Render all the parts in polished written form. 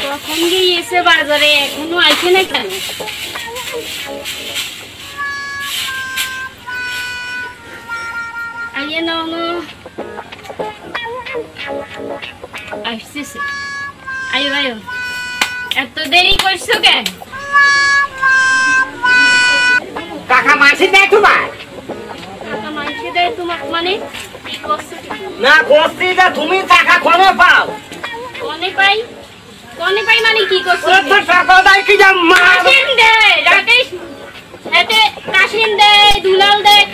কখন গিয়েছে বাজারে এখনো আইছে না কেন? আইয়ে নাও না আসছে। আয়ো আয়ো, এত দেরি করছো কেন? কাকা মাসি দেয় তোমার? টাকা মাইছে দেয় তোমার মানে কি করছো? না করছি যে তুমি টাকা কোনে পাও? কোনে পাই? কোনে পাই মানে কি করছো? তো টাকা দেয় কি যা কাশিম দেয়, রাকেশ হাতে কাশিম দেয়, দুলাল দেয়,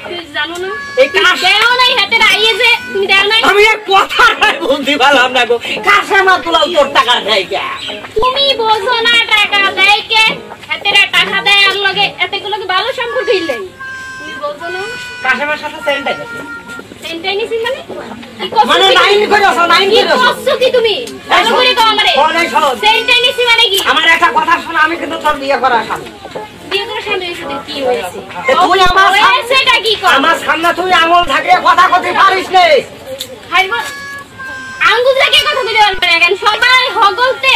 তুই জানো না? এই কাশ দেও নাই হাতে আইয়ে যে তুমি দেও নাই? আমি এক কথা বলতে পারলাম না গো। কাশে মা দুলাল তোর টাকা দেয় কে? তুমি বোঝো না টাকা দেয় কে? হাতে টাকা দেয় আর লগে এতগুলো কি ভালো সম্পর্ক হইলে তুমি বোঝো না? কাশে মার সাথে সেন্ট আছে। সেন্টাই নিছিস মানে কি করছো? মানে নাইন করেছো, নাইন কি করেছো। করছো কি তুমি? ভালো করে কও আমারে। কোনে শোন। সেন্টাই নিছি মানে কি? আমার একটা কথা শোন, আমি কিন্তু তোর বিয়ে করা স্বামী। বিয়ে করে সামনে এসে কি হয়েছে? তুই আমার সেটা কি কর? আমার সামনে তুই আঙুল থাকলে কথা কইতে পারিস নে। খাইবো আঙ্গুল থেকে কথা কইতে পারবে না কেন? সবাই হগলতে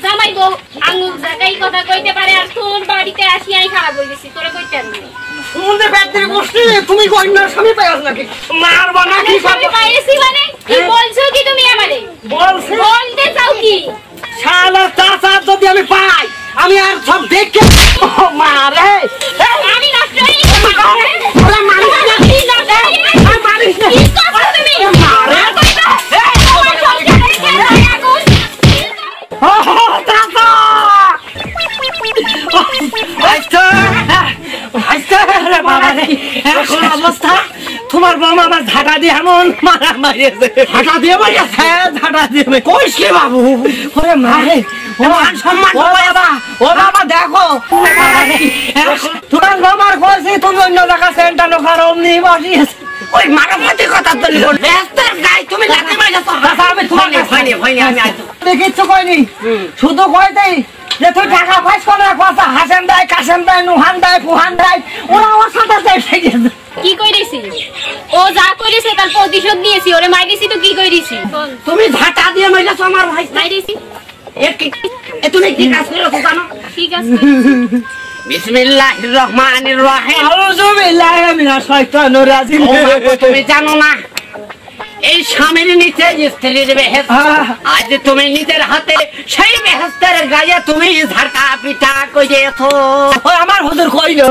জামাই বউ আঙ্গুল জায়গায় কথা কইতে পারে আর তোর বাড়িতে আসি আই খারাপ হই গেছি তোরে কইতে পারবি না। সুমন্দে ব্যাটারি বসছি তুমি কইনার স্বামী পাইছ নাকি? মারবা না কি আমি পাইছি মানে কি বলছো কি তুমি আমারে? বলছি বলতে চাও কি? শালা চাচা যদি আমি পাই আমি আর সব দেখে মারে আমি নষ্ট হই গেছি। ওরে মারিস না কি নষ্ট হই গেছি? আর মারিস না কি করছো তুমি? মারে আমার সংসারে কে আগুন? ও চাচা আইছো আইছো রে বাবা রে এখন অবস্থা তোমার বাবা আমার ঝাঁটা দিয়ে এমন মারা মারিয়েছে। ঝাঁটা দিয়ে মারিয়েছে? ঝাঁটা দিয়ে কইস কি বাবু? ওরে মারে মান সম্মান বাবা। ও বাবা দেখো তোমার বাবার কইছি তুমি অন্য জায়গা সেন্টার লোকার অমনি বসিয়েছে। ওই মারামারি কথা তো ব্যস্তের গাই তুমি লাঠি মারিয়েছো। আমি তোমার হয়নি হয়নি আমি আইতো কিচ্ছু কইনি, শুধু কইতেই যে তুই টাকা পাইস করে কথা হাসেন দেয়, কাসেম দেয়, নুহান দেয়, ফুহান দেয়, ওরা আমার সাথে গেছে। কি কইরেছি? ও যা কইরেছে তার প্রতিশোধ নিয়েছি। ওরে মাইরেছি তো কি কইরেছি? তুমি ঝাঁটা দিয়ে মাইরেছো আমার ভাই। মাইরেছি তুমি কি কাজ করেছো জানো? ঠিক আছে। বিসমিল্লাহির রহমানির রহিম। আউযু বিল্লাহি মিনাশ শাইতানির রাজিম। তুমি জানো না এই স্বামীর নিচে স্ত্রীর বেহেশত, আজ তুমি নিজের হাতে সেই বেহেশতের গায়ে তুমি ঝাড়কা পিঠা কইরেছো। আমার হুজুর কইলো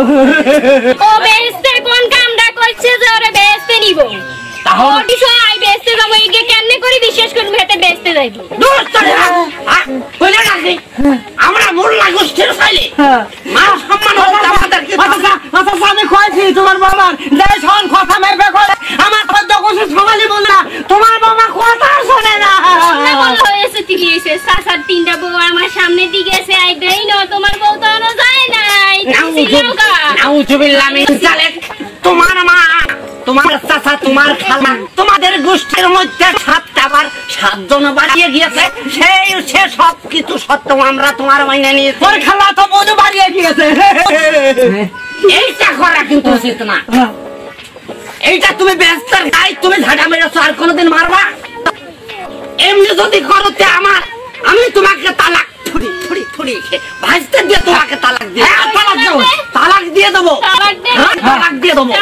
ও বেহেশতের কোন কামটা কইছে যে ওরে বেহেশতে নিব? তাহলে ওটি সবাই বেহেশতে যাবো একে কেমনে করে বিশ্বাস করব হেতে বেহেশতে যাইবো? দূর চলে কইলে রাখি আমরা মোল্লা গোষ্ঠীর ছেলে মান সম্মান হচ্ছে আমাদের। আচ্ছা আমি কইছি তোমার বাবার দেশন কথা মেপে করে আমার সদ্য কোশে সমালি বল না, তোমার বাবা কথা শুনে না। না বললো এসে টিভি এসে সাসার তিনটা বউ আমার সামনে দিকে এসে আই দেই না তোমার বউ তো আনো যায় নাই। নাউজুবিল্লাহ মিন যালিক। তোমার মা, তোমার চাচা, তোমার খালা, তোমাদের গোষ্ঠীর মধ্যে 7টা বার 7 জন বাড়িয়ে গিয়েছে, সে সব কিছু সত্য আমরা তোমার মাইনে নিয়ে। তোর খালা তো বড় বাড়িয়ে গিয়েছে। এইটা করা কিন্তু উচিত না। এইটা তুমি ব্যস্তের গাই তুমি ঝাঁটা মেরেছো, আর কোনোদিন মারবা? এমনি যদি করতে আমার আমি তোমাকে তালাক ছুরি ছুরি ছুরি ভাজতে দিয়ে তোমাকে তালাক দিয়ে দেবো। তালাক দিয়ে দেবো, তালাক দিয়ে দেবো।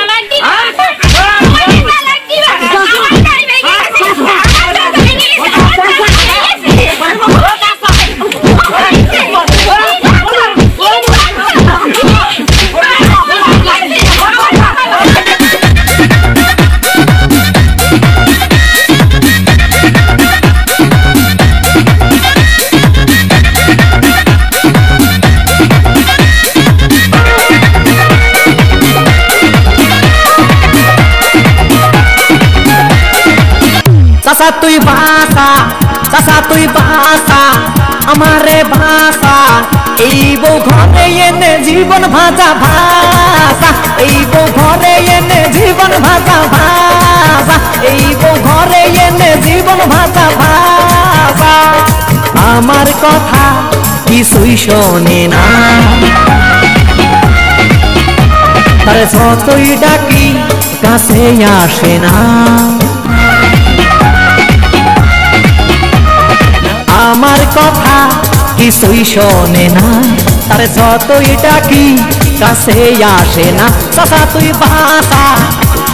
চাচা তুই বাসা, চাচা তুই বাসা আমারে ভাষা, এই বউ ঘরে এনে জীবন ভাজা ভাষা, এই বউ ঘরে এনে জীবন ভাজা ভাষা, এই বউ ঘরে এনে জীবন ভাজা ভাষা। আমার কথা কিছুই শোনে না, তার যতই ডাকি কাছে আসে না। কথা কিছুই শোনে না, তার যতই ডাকি কাছে আসে না। চাচা তুই বাঁচা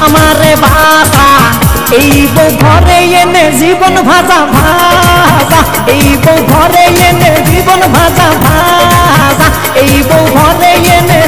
আমারে বাঁচা, এই বউ ঘরে এনে জীবন ভাজা ভাজা, এই বউ ঘরে এনে জীবন ভাজা ভাজা, এই বউ ঘরে এনে